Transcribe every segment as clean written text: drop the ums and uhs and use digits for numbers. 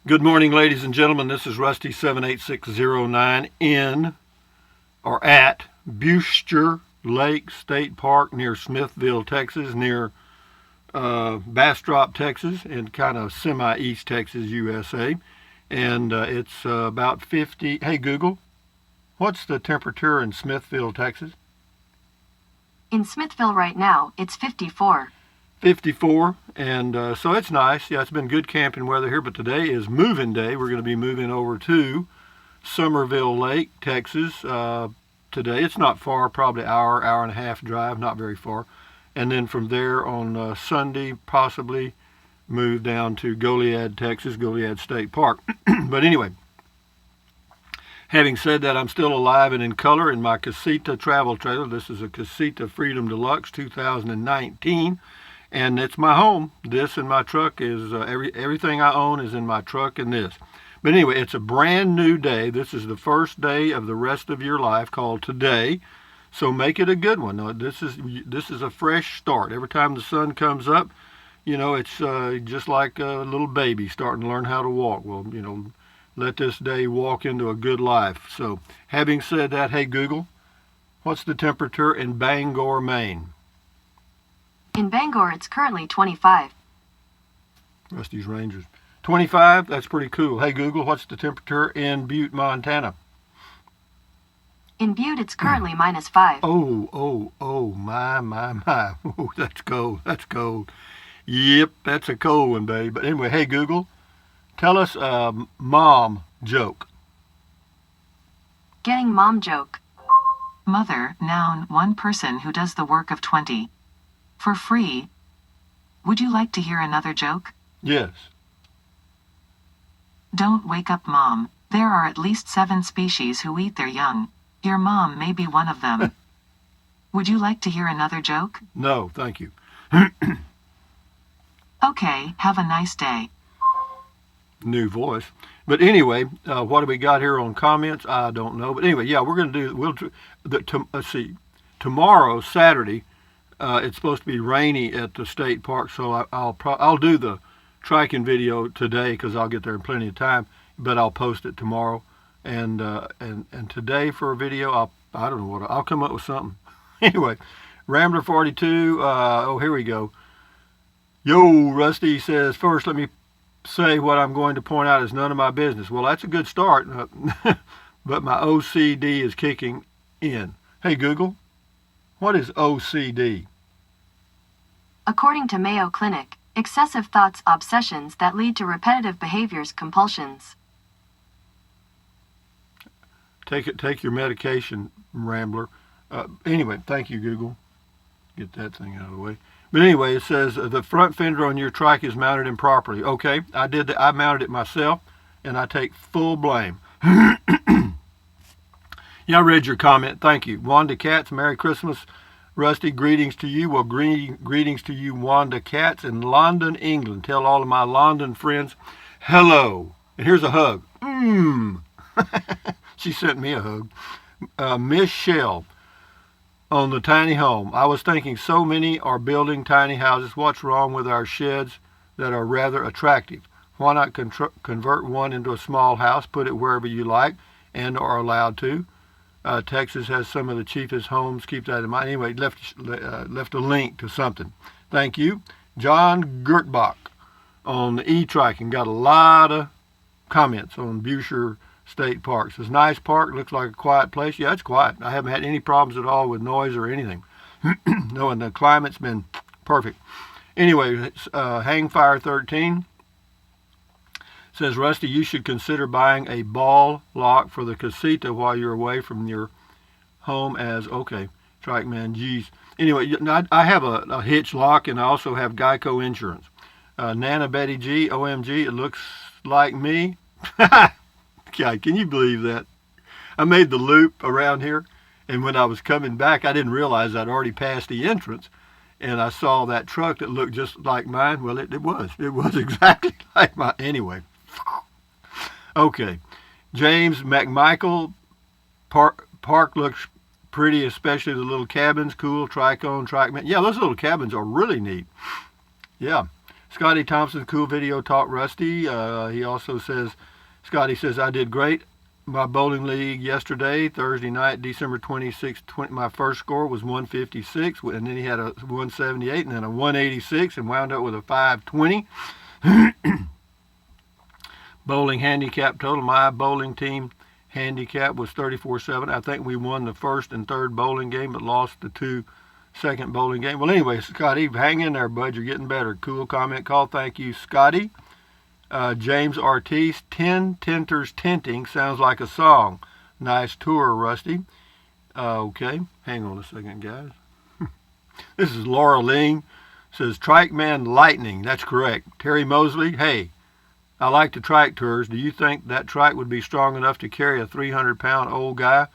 Good morning, ladies and gentlemen. This is Rusty 78609 in or at Buster Lake State Park near Smithville, Texas, near Bastrop, Texas, and kind of semi-east Texas, USA. And it's about 50. Hey, Google, what's the temperature in Smithville, Texas? In Smithville right now, it's 54. 54, and so it's nice. Yeah, it's been good camping weather here, but today is moving day. We're going to be moving over to Somerville Lake, Texas today. It's not far, probably hour and a half drive, not very far. And then from there on Sunday, possibly move down to Goliad, Texas, Goliad State Park. But anyway, having said that, I'm still alive and in color in my Casita travel trailer. This is a Casita Freedom Deluxe 2019. And it's my home. This and my truck is everything I own is in my truck and this. But anyway, it's a brand new day. This is the first day of the rest of your life called today. So make it a good one. This is a fresh start. Every time the sun comes up, it's just like a little baby starting to learn how to walk. Well, let this day walk into a good life. So having said that, hey Google, what's the temperature in Bangor, Maine? In Bangor, it's currently 25. Rusty's Rangers. 25? That's pretty cool. Hey, Google, what's the temperature in Butte, Montana? In Butte, it's currently -5. Oh, my. Oh, that's cold. That's cold. Yep, that's a cold one, babe. But anyway, hey, Google, tell us a mom joke. Getting mom joke. Mother, noun, one person who does the work of 20. For free. Would you like to hear another joke? Yes. Don't wake up, Mom. There are at least 7 species who eat their young. Your mom may be one of them. Would you like to hear another joke? No, thank you. Okay, have a nice day. New voice. But anyway, what do we got here on comments? I don't know. But anyway, yeah, we're going to do, let's see, tomorrow, Saturday, it's supposed to be rainy at the state park, so I'll do the triking video today because I'll get there in plenty of time. But I'll post it tomorrow, and today for a video I don't know what I'll come up with something. Anyway, Rambler 42. Here we go. Yo, Rusty says first. Let me say what I'm going to point out is none of my business. Well, that's a good start, but my OCD is kicking in. Hey Google, what is OCD? According to Mayo Clinic, excessive thoughts, obsessions that lead to repetitive behaviors, compulsions. Take your medication, Rambler. Anyway, thank you, Google. Get that thing out of the way. But anyway, it says the front fender on your trike is mounted improperly. Okay, I did that. I mounted it myself, and I take full blame. Yeah, I read your comment. Thank you. Wanda Katz, Merry Christmas. Rusty, greetings to you. Well, greetings to you, Wanda Katz in London, England. Tell all of my London friends, hello. And here's a hug. She sent me a hug. Miss Shell on the tiny home. I was thinking so many are building tiny houses. What's wrong with our sheds that are rather attractive? Why not convert one into a small house, put it wherever you like and are allowed to? Texas has some of the cheapest homes. Keep that in mind. Anyway, left a link to something. Thank you. John Gertbach on the e-triking. Got a lot of comments on Bucher State Park. Says, nice park. Looks like a quiet place. Yeah, it's quiet. I haven't had any problems at all with noise or anything. No, and the climate's been perfect. Anyway, Hangfire 13 says, Rusty, you should consider buying a ball lock for the Casita while you're away from your home as, okay, Trike Man, geez. Anyway, I have a hitch lock, and I also have Geico insurance. Nana Betty G, OMG, it looks like me. God, can you believe that? I made the loop around here, and when I was coming back, I didn't realize I'd already passed the entrance, and I saw that truck that looked just like mine. Well, it was. It was exactly like mine. Anyway. Okay, James McMichael, park looks pretty, especially the little cabins, cool, Tricone, Trike Man. Yeah, those little cabins are really neat. Yeah, Scotty Thompson, cool video, taught Rusty. He also says, Scotty says, I did great. My bowling league yesterday, Thursday night, December 26th, my first score was 156, and then he had a 178 and then a 186 and wound up with a 520. Bowling handicap total, my bowling team handicap was 34-7. I think we won the first and third bowling game, but lost the 2 second bowling game. Well, anyway, Scotty, hang in there, bud. You're getting better. Cool comment call. Thank you, Scotty. James Ortiz, 10 Tinters Tinting. Sounds like a song. Nice tour, Rusty. Okay, hang on a second, guys. This is Laura Ling. Says, Trike Man Lightning. That's correct. Terry Mosley, hey, I like the trike tours. Do you think that trike would be strong enough to carry a 300-pound old guy,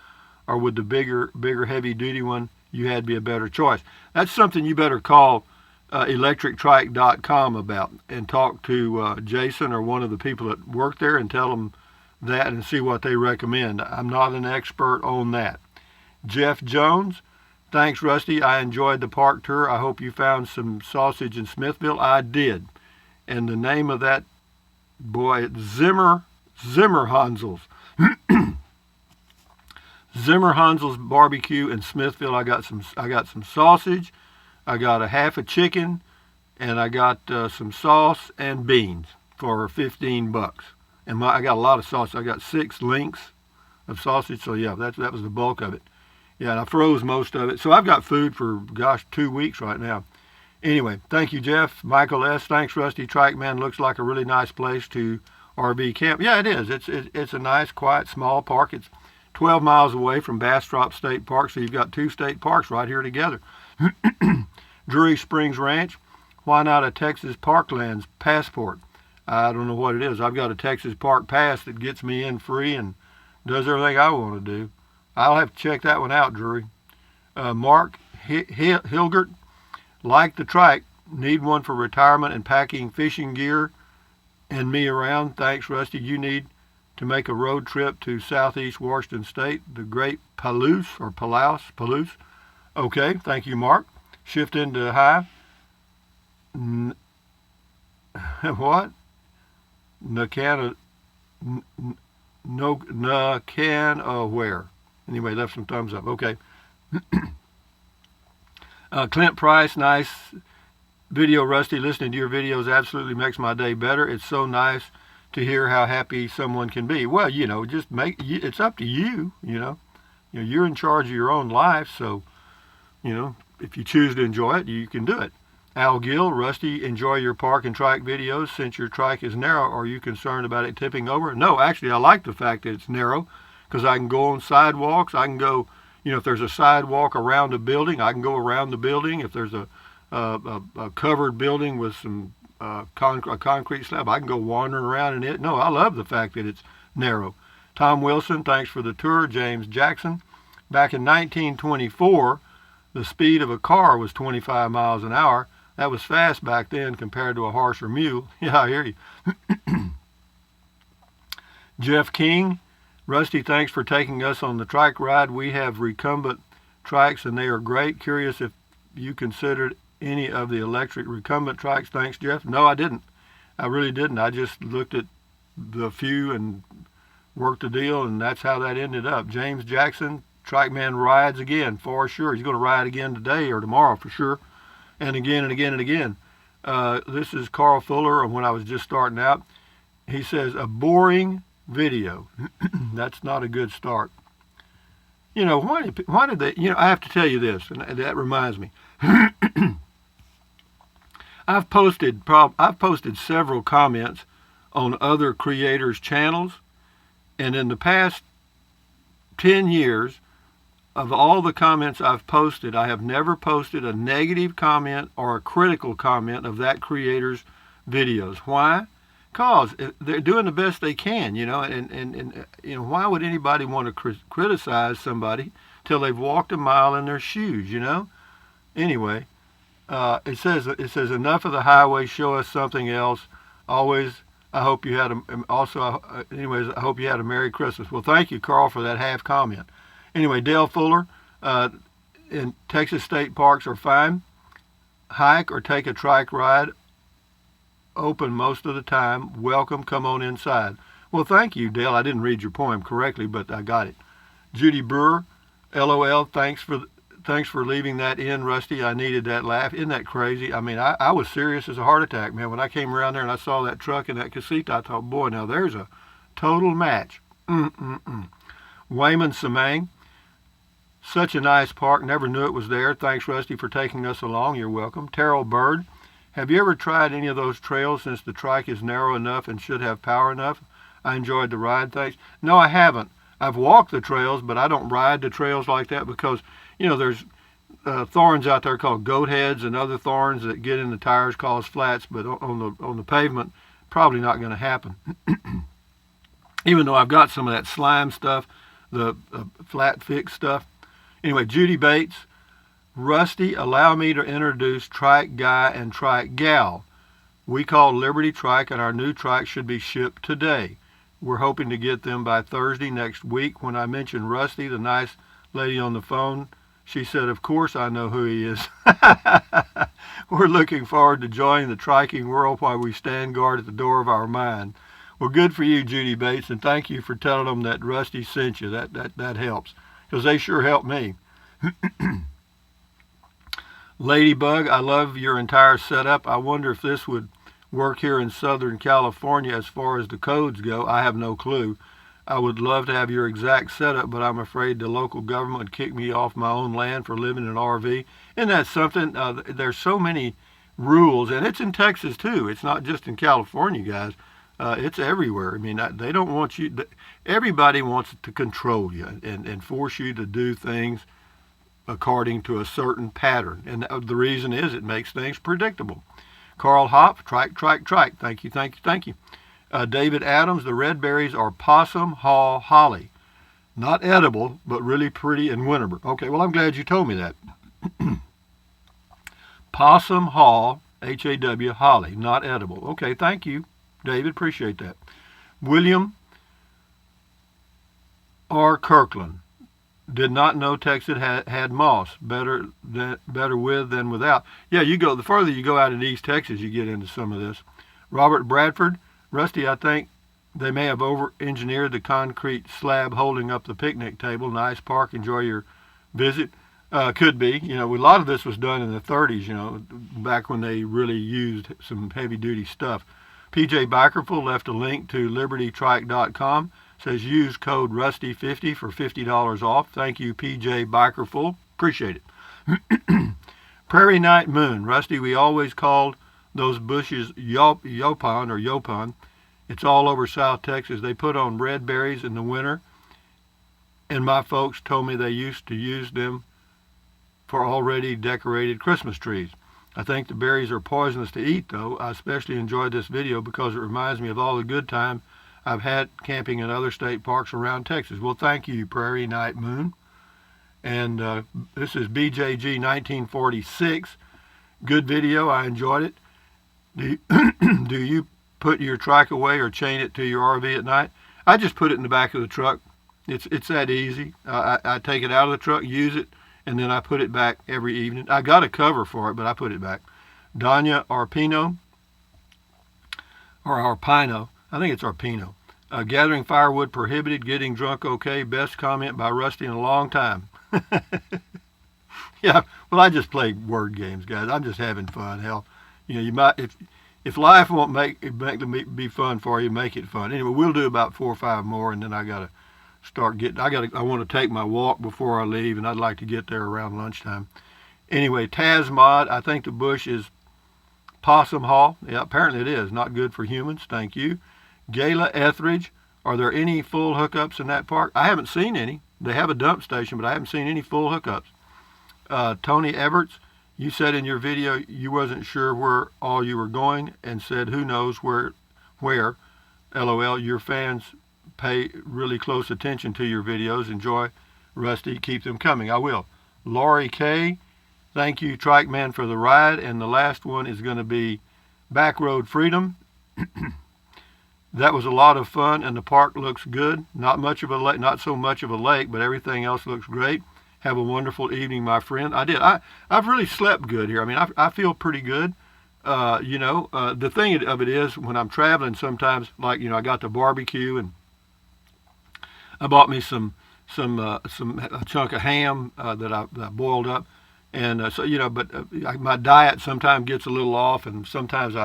or would the bigger heavy-duty one you had be a better choice? That's something you better call electrictrike.com about and talk to Jason or one of the people that work there and tell them that and see what they recommend. I'm not an expert on that. Jeff Jones, thanks, Rusty. I enjoyed the park tour. I hope you found some sausage in Smithville. I did. And the name of that boy, Zimmer Hansel's. Zimmer Hansel's Barbecue in Smithville. I got some sausage. I got a half a chicken, and I got some sauce and beans for $15. And I got a lot of sausage. I got 6 links of sausage. So yeah, that was the bulk of it. Yeah, and I froze most of it. So I've got food for 2 weeks right now. Anyway, thank you, Jeff. Michael S. Thanks, Rusty. Trike Man looks like a really nice place to RV camp. Yeah, it is. It's a nice, quiet, small park. It's 12 miles away from Bastrop State Park, so you've got 2 state parks right here together. Drury Springs Ranch. Why not a Texas Parklands passport? I don't know what it is. I've got a Texas Park Pass that gets me in free and does everything I want to do. I'll have to check that one out, Drury. Mark Hilgert. Like the trike, need one for retirement and packing fishing gear and me around. Thanks, Rusty. You need to make a road trip to southeast Washington State, the great Palouse. Okay, thank you, Mark. Shift into high. What? Where? Anyway, left some thumbs up. Okay. Clint Price, nice video, Rusty. Listening to your videos absolutely makes my day better. It's so nice to hear how happy someone can be. Well, it's up to you, You're in charge of your own life, so, if you choose to enjoy it, you can do it. Al Gill, Rusty, enjoy your park and trike videos. Since your trike is narrow, are you concerned about it tipping over? No, actually, I like the fact that it's narrow because I can go on sidewalks. I can go, if there's a sidewalk around a building, I can go around the building. If there's a covered building with some a concrete slab, I can go wandering around in it. No, I love the fact that it's narrow. Tom Wilson, thanks for the tour. James Jackson, back in 1924, the speed of a car was 25 miles an hour. That was fast back then compared to a horse or mule. Yeah, I hear you. Jeff King, Rusty, thanks for taking us on the trike ride. We have recumbent trikes and they are great. Curious if you considered any of the electric recumbent trikes. Thanks, Jeff. No, I didn't. I really didn't. I just looked at the few and worked the deal, and that's how that ended up. James Jackson, Trike Man rides again, for sure. He's going to ride again today or tomorrow for sure, and again and again and again. This is Carl Fuller, and when I was just starting out, he says, a boring video. That's not a good start. Why did they, I have to tell you this, and that reminds me. I've posted several comments on other creators' channels, and in the past 10 years, of all the comments I've posted, I have never posted a negative comment or a critical comment of that creator's videos. Why? Because they're doing the best they can, and why would anybody want to criticize somebody till they've walked a mile in their shoes, Anyway, it says enough of the highway. Show us something else. Always. I hope you had I hope you had a Merry Christmas. Well, thank you, Carl, for that half comment. Anyway, Dale Fuller, in Texas state parks are fine. Hike or take a trike ride open most of the time. Welcome, come on inside. Well, thank you, Dale. I didn't read your poem correctly, but I got it. Judy Brewer, LOL, thanks for leaving that in, Rusty. I needed that laugh. Isn't that crazy? I mean, I was serious as a heart attack, man. When I came around there and I saw that truck and that casita, I thought, boy, now there's a total match. Wayman Samang, such a nice park. Never knew it was there. Thanks, Rusty, for taking us along. You're welcome. Terrell Bird, have you ever tried any of those trails since the trike is narrow enough and should have power enough? I enjoyed the ride, thanks. No, I haven't. I've walked the trails, but I don't ride the trails like that because, there's thorns out there called goat heads and other thorns that get in the tires, cause flats, but on the pavement, probably not going to happen. Even though I've got some of that slime stuff, the flat fix stuff. Anyway, Judy Bates, Rusty, allow me to introduce Trike Guy and Trike Gal. We call Liberty Trike, and our new trike should be shipped today. We're hoping to get them by Thursday next week. When I mentioned Rusty, the nice lady on the phone, she said, of course I know who he is. We're looking forward to joining the triking world while we stand guard at the door of our mind. Well, good for you, Judy Bates, and thank you for telling them that Rusty sent you. That helps, because they sure helped me. Ladybug, I love your entire setup. I wonder if this would work here in Southern California as far as the codes go. I have no clue. I would love to have your exact setup, but I'm afraid the local government would kick me off my own land for living in an RV. And that's something, there's so many rules, and it's in Texas too. It's not just in California, guys. It's everywhere. I mean, they don't want you, everybody wants to control you and force you to do things according to a certain pattern. And the reason is it makes things predictable. Carl Hop, trike. Thank you. David Adams, the red berries are possum haw holly. Not edible, but really pretty and winterable. Okay, well, I'm glad you told me that. Possum haw, H-A-W, holly, not edible. Okay, thank you, David. Appreciate that. William R. Kirkland. Did not know Texas had moss. Better with than without. Yeah, the further you go out in East Texas, you get into some of this. Robert Bradford, Rusty, I think they may have over-engineered the concrete slab holding up the picnic table. Nice park. Enjoy your visit. Could be. A lot of this was done in the 30s, back when they really used some heavy-duty stuff. PJ Bikerful left a link to libertytrike.com. Says use code Rusty50 for $50 off. Thank you, PJ Bikerful. Appreciate it. Prairie Night Moon. Rusty, we always called those bushes yopon. It's all over South Texas. They put on red berries in the winter, and my folks told me they used to use them for already decorated Christmas trees. I think the berries are poisonous to eat, though. I especially enjoyed this video because it reminds me of all the good time I've had camping in other state parks around Texas. Well, thank you, Prairie Night Moon. And this is BJG 1946. Good video. I enjoyed it. Do you put your trike away or chain it to your RV at night? I just put it in the back of the truck. It's that easy. I take it out of the truck, use it, and then I put it back every evening. I got a cover for it, but I put it back. Danya Arpino, or Arpino. I think it's Arpino. Gathering firewood prohibited, getting drunk okay. Best comment by Rusty in a long time. Yeah, well, I just play word games, guys. I'm just having fun. Hell, you might if life won't make it be fun for you, make it fun. Anyway, we'll do about 4 or 5 more, and then I gotta start getting. I want to take my walk before I leave, and I'd like to get there around lunchtime. Anyway, Taz Mod. I think the bush is possum haw. Yeah, apparently it is. Not good for humans. Thank you. Gayla Etheridge, are there any full hookups in that park? I haven't seen any. They have a dump station, but I haven't seen any full hookups. Tony Everts, you said in your video you wasn't sure where all you were going and said who knows where. LOL, your fans pay really close attention to your videos. Enjoy, Rusty. Keep them coming. I will. Laurie K, thank you, Trike Man, for the ride. And the last one is going to be Backroad Freedom. That was a lot of fun, and the park looks good. Not much of a lake, not so much of a lake, but everything else looks great. Have a wonderful evening, my friend. I did. I've really slept good here. I mean, I feel pretty good. The thing of it is, when I'm traveling, sometimes, like, I got the barbecue, and I bought me a chunk of ham that I boiled up, and my diet sometimes gets a little off, and sometimes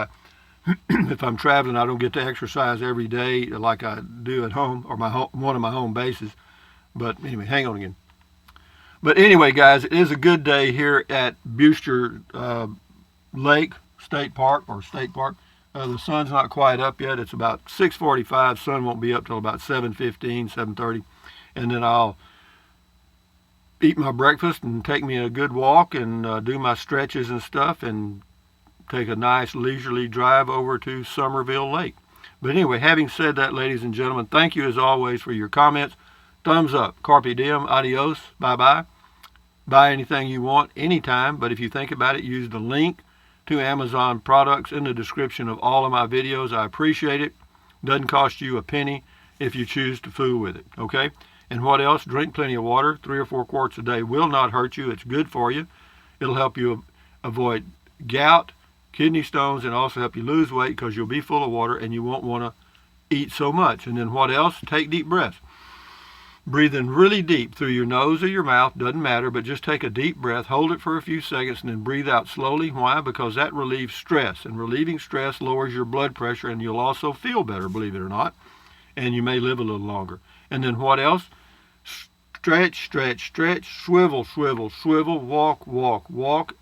if I'm traveling, I don't get to exercise every day like I do at home, or one of my home bases. But anyway, hang on again. But anyway, guys, it is a good day here at Buster Lake State Park, or State Park. The sun's not quite up yet. It's about 6:45. Sun won't be up till about 7:15, 7:30. And then I'll eat my breakfast and take me a good walk and do my stretches and stuff, and take a nice leisurely drive over to Somerville Lake. But anyway, having said that, ladies and gentlemen, thank you as always for your comments. Thumbs up. Carpe diem. Adios. Bye-bye. Buy anything you want anytime, but if you think about it, use the link to Amazon products in the description of all of my videos. I appreciate it. Doesn't cost you a penny if you choose to fool with it, okay? And what else? Drink plenty of water. 3 or 4 quarts a day will not hurt you. It's good for you. It'll help you avoid gout, kidney stones, and also help you lose weight, because you'll be full of water and you won't want to eat so much. And then what else? Take deep breaths. Breathe in really deep through your nose or your mouth, doesn't matter, but just take a deep breath, hold it for a few seconds, and then breathe out slowly. Why? Because that relieves stress, and relieving stress lowers your blood pressure, and you'll also feel better, believe it or not, and you may live a little longer. And then what else? Stretch, stretch, stretch, swivel, swivel, swivel, walk, walk, walk.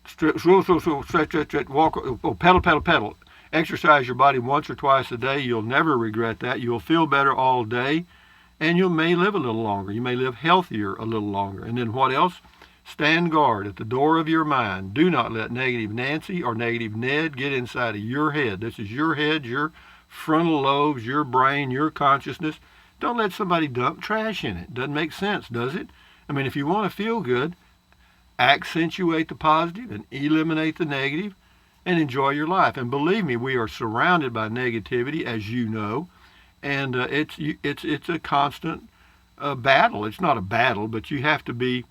Swivel, swivel, swivel, stretch, stretch, stretch, walk, pedal, pedal, pedal. Exercise your body once or twice a day. You'll never regret that. You'll feel better all day, and you may live a little longer. You may live healthier a little longer. And then what else? Stand guard at the door of your mind. Do not let negative Nancy or negative Ned get inside of your head. This is your head, your frontal lobes, your brain, your consciousness. Don't let somebody dump trash in it. Doesn't make sense, does it? I mean, if you want to feel good, accentuate the positive and eliminate the negative, and enjoy your life. And believe me, we are surrounded by negativity, as you know, and it's a constant battle. It's not a battle, but you have to be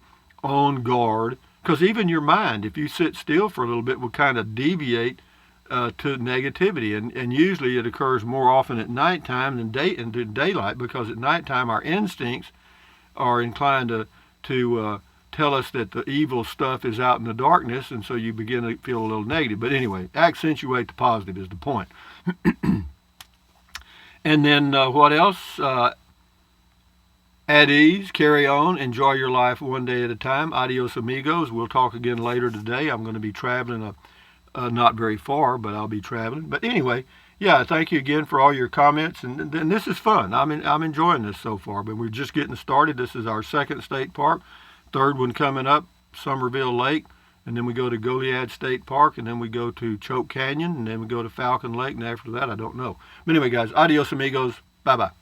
on guard, because even your mind, if you sit still for a little bit, will kind of deviate to negativity, and usually it occurs more often at nighttime than into daylight, because at nighttime our instincts are inclined to tell us that the evil stuff is out in the darkness, and so you begin to feel a little negative. But anyway, accentuate the positive is the point. And then what else? At ease, carry on, enjoy your life one day at a time. Adios, amigos. We'll talk again later today. I'm going to be traveling not very far, but I'll be traveling. But anyway, yeah, thank you again for all your comments, and this is fun. I'm enjoying this so far, but we're just getting started. This is our second state park. Third one coming up, Somerville Lake, and then we go to Goliad State Park, and then we go to Choke Canyon, and then we go to Falcon Lake, and after that, I don't know. But anyway, guys, adios, amigos. Bye-bye.